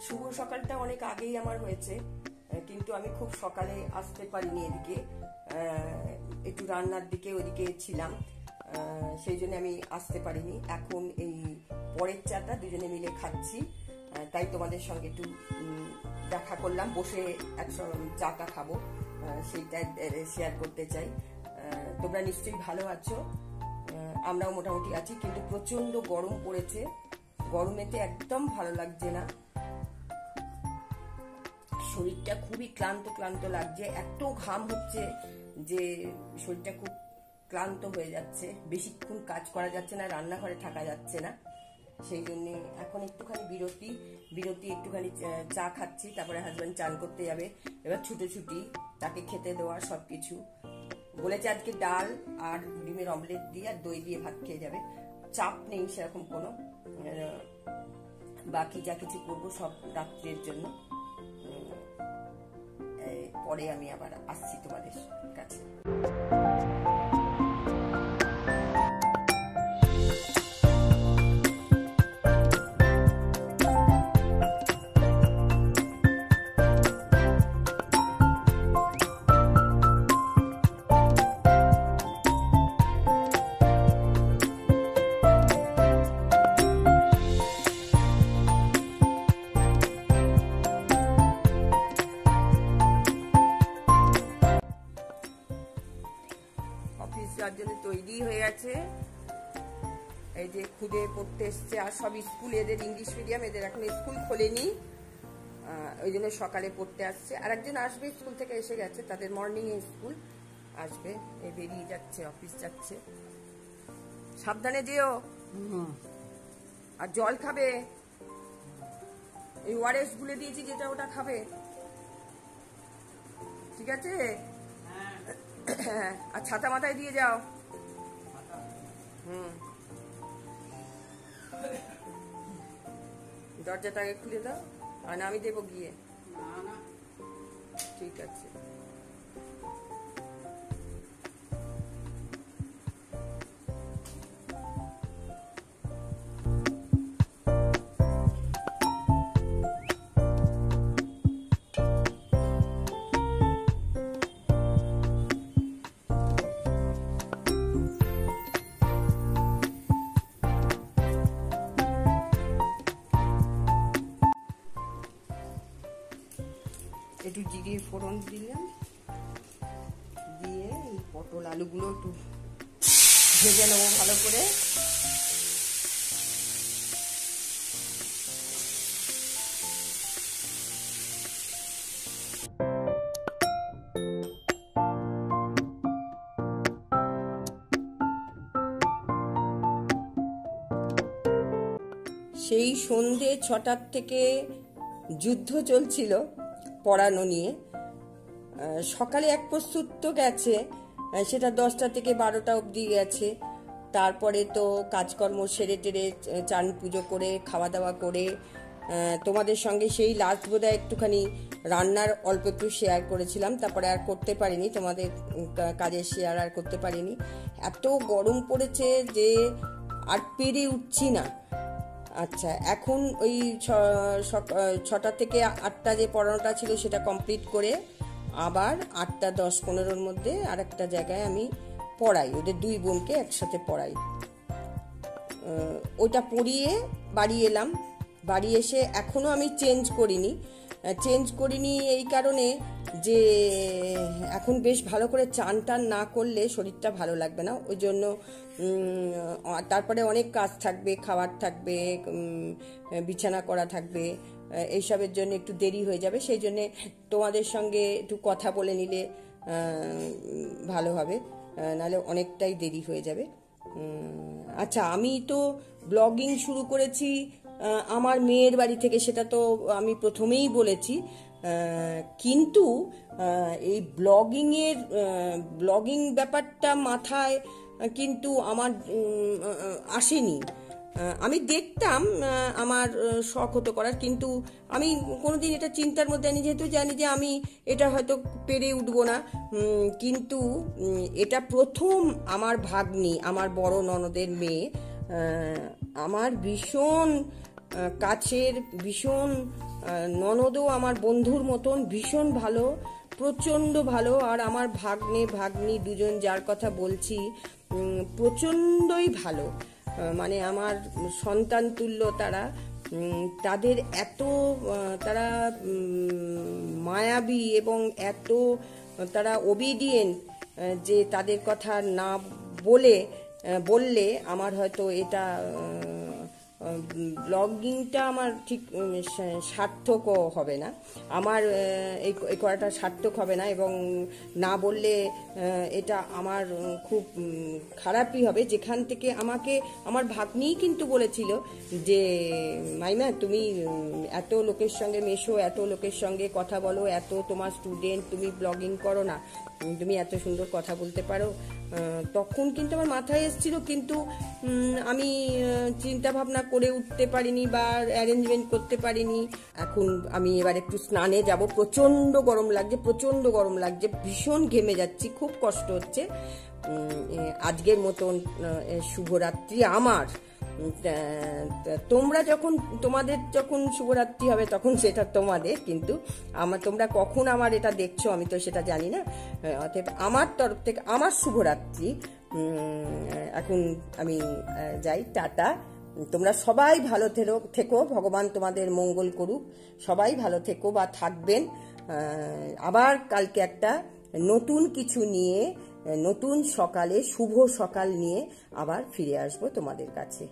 শুভ সকালটা অনেক আগেই আমার হয়েছে, কিন্তু আমি খুব সকালে আসতে পারিনি এদিকে, একটু রান্নার দিকে ওইদিকে ছিলাম, সেই জন্য আমি আসতে পারিনি। এখন এই পরের চাটা দুজনে মিলে খাচ্ছি, তাই তোমাদের সঙ্গে একটু দেখা করলাম, বসে একসঙ্গে চাটা খাবো, সেইটা শেয়ার করতে চাই। তোমরা নিশ্চয়ই ভালো আছো, আমরাও মোটামুটি আছি, কিন্তু প্রচন্ড গরম পড়েছে, গরমেতে একদম ভালো লাগছে না, শরীরটা খুবই ক্লান্ত ক্লান্ত লাগছে, এত ঘাম হচ্ছে যে শরীরটা খুব ক্লান্ত হয়ে যাচ্ছে, বেশিক্ষণ কাজ করা যাচ্ছে না, রান্নাঘরে থাকা যাচ্ছে না, সেই জন্য এখন একটুখানি বিরতি একটুখানি চা খাচ্ছি, তারপরে হাজব্যান্ড চান করতে যাবে, এবার ছুটোছুটি তাকে খেতে দেওয়া সবকিছু বলেছে, আজকে ডাল আর ডিমের অমলেট দিয়ে আর দই দিয়ে ভাত খেয়ে যাবে, চাপ নেই সেরকম কোনো, বাকি যা কিছু করবো সব রাত্রের জন্য। পরে আমি আবার আসছি তোমাদের কাছে। যার জন্য তৈরি হয়ে গেছে, এই যে খুদে পড়তে এসছে, আর সব স্কুল, এদের ইংলিশ মিডিয়াম, এদের এখন স্কুল খোলেনি, ওই জন্য সকালে পড়তে আসছে, আর একজন আসবে স্কুল থেকে এসে গেছে, তাদের মর্নিং এ স্কুল আসবে, এই বেরিয়ে যাচ্ছে, অফিস যাচ্ছে, সাবধানে যেও, আর জল খাবে, এই ওআরএস গুলে দিয়েছি যেটা ওটা খাবে, ঠিক আছে? আর ছাতা মাথায় দিয়ে যাও। দরজাটাকে খুলে দাও, আর আমি দেবো গিয়ে, ঠিক আছে। একটু জিরে ফোড়ন দিলাম, দিয়ে এই পটল আলুগুলো একটু ভেজে নেবো ভালো করে, সেই সন্ধে 6টার থেকে যুদ্ধ চলছিল পড়ানো নিয়ে, সকালে এক প্রস্তুত তো গেছে, সেটা 10টা থেকে 12টা অবধি গেছে, তারপরে তো কাজকর্ম সেরে টেরে চান পুজো করে খাওয়া দাওয়া করে তোমাদের সঙ্গে সেই লাস্ট বোধহয় একটুখানি রান্নার অল্প একটু শেয়ার করেছিলাম, তারপরে আর করতে পারিনি, তোমাদের কাজের শেয়ার আর করতে পারিনি, এত গরম পড়েছে যে আর পেরে উঠছি না। আচ্ছা, এখন ওই 6টা থেকে 8টা যে পড়ানোটা ছিল সেটা কমপ্লিট করে আবার 8টা 10-15-র মধ্যে আর একটা জায়গায় আমি পড়াই, ওদের দুই বোনকে একসাথে পড়াই, ওইটা পড়িয়ে বাড়ি এলাম, বাড়ি এসে এখনও আমি চেঞ্জ করিনি এই কারণে যে এখন বেশ ভালো করে চান টান না করলে শরীরটা ভালো লাগবে না, ওই জন্য তারপরে অনেক কাজ থাকবে, খাবার থাকবে, বিছানা করা থাকবে, এইসবের জন্য একটু দেরি হয়ে যাবে, সেই জন্যে তোমাদের সঙ্গে একটু কথা বলে নিলে ভালো হবে, নাহলে অনেকটাই দেরি হয়ে যাবে। আচ্ছা, আমি তো ব্লগিং শুরু করেছি আমার মেয়ের বাড়ি থেকে, সেটা তো আমি প্রথমেই বলেছি, কিন্তু এই ব্লগিং ব্যাপারটা মাথায় কিন্তু আমার আসেনি, আমি দেখতাম, আমার শখ হতো করার, কিন্তু আমি কোনোদিন এটা চিন্তার মধ্যে আনি, যেহেতু জানি যে আমি এটা হয়তো পেরে উঠবো না, কিন্তু এটা প্রথম আমার ভাগ্নি, আমার বড় ননদের মেয়ে, আমার ভীষণ কাছের ভীষণ ননদও আমার বন্ধুর মতন, ভীষণ ভালো, প্রচণ্ড ভালো। আর আমার ভাগ্নে ভাগ্নি দুজন যার কথা বলছি প্রচণ্ডই ভালো, মানে আমার সন্তান তুল্য তারা। তাদের এত তারা মায়াবী এবং এত তারা ওবিডিয়েন্ট যে তাদের কথা না বললে আমার হয়তো এটা ব্লগিংটা আমার ঠিক সার্থকও হবে না, আমার এই করাটা সার্থক হবে না, এবং না বললে এটা আমার খুব খারাপই হবে। যেখান থেকে আমাকে আমার ভাগ্নিই কিন্তু বলেছিল যে মাইমা তুমি এত লোকের সঙ্গে মেশো, এত লোকের সঙ্গে কথা বলো, এত তোমার স্টুডেন্ট, তুমি ব্লগিং করো না, তুমি এত সুন্দর কথা বলতে পারো। তখন কিন্তু আমার মাথায় এসেছিল, কিন্তু আমি চিন্তা ভাবনা করে উঠতে পারিনি বা অ্যারেঞ্জমেন্ট করতে পারিনি। এখন আমি এবার একটু স্নানে যাব, প্রচণ্ড গরম লাগছে, ভীষণ ঘেমে যাচ্ছি, খুব কষ্ট হচ্ছে। আজকের মতন শুভরাত্রি আমার। তোমাদের যখন শুভরাত্রি হবে তখন সেটা তোমাদের, কিন্তু তোমরা কখন আমার এটা দেখছো আমি তো সেটা জানি না। অতএব আমার তরফ থেকে আমার শুভরাত্রি। এখন আমি যাই, টাটা। তোমরা সবাই ভালো থেকো, ভগবান তোমাদের মঙ্গল করুক, সবাই ভালো থেকো বা থাকবেন। আবার কালকে একটা নতুন কিছু নিয়ে, নতুন সকালে, শুভ সকাল নিয়ে আবার ফিরে আসবো তোমাদের কাছে।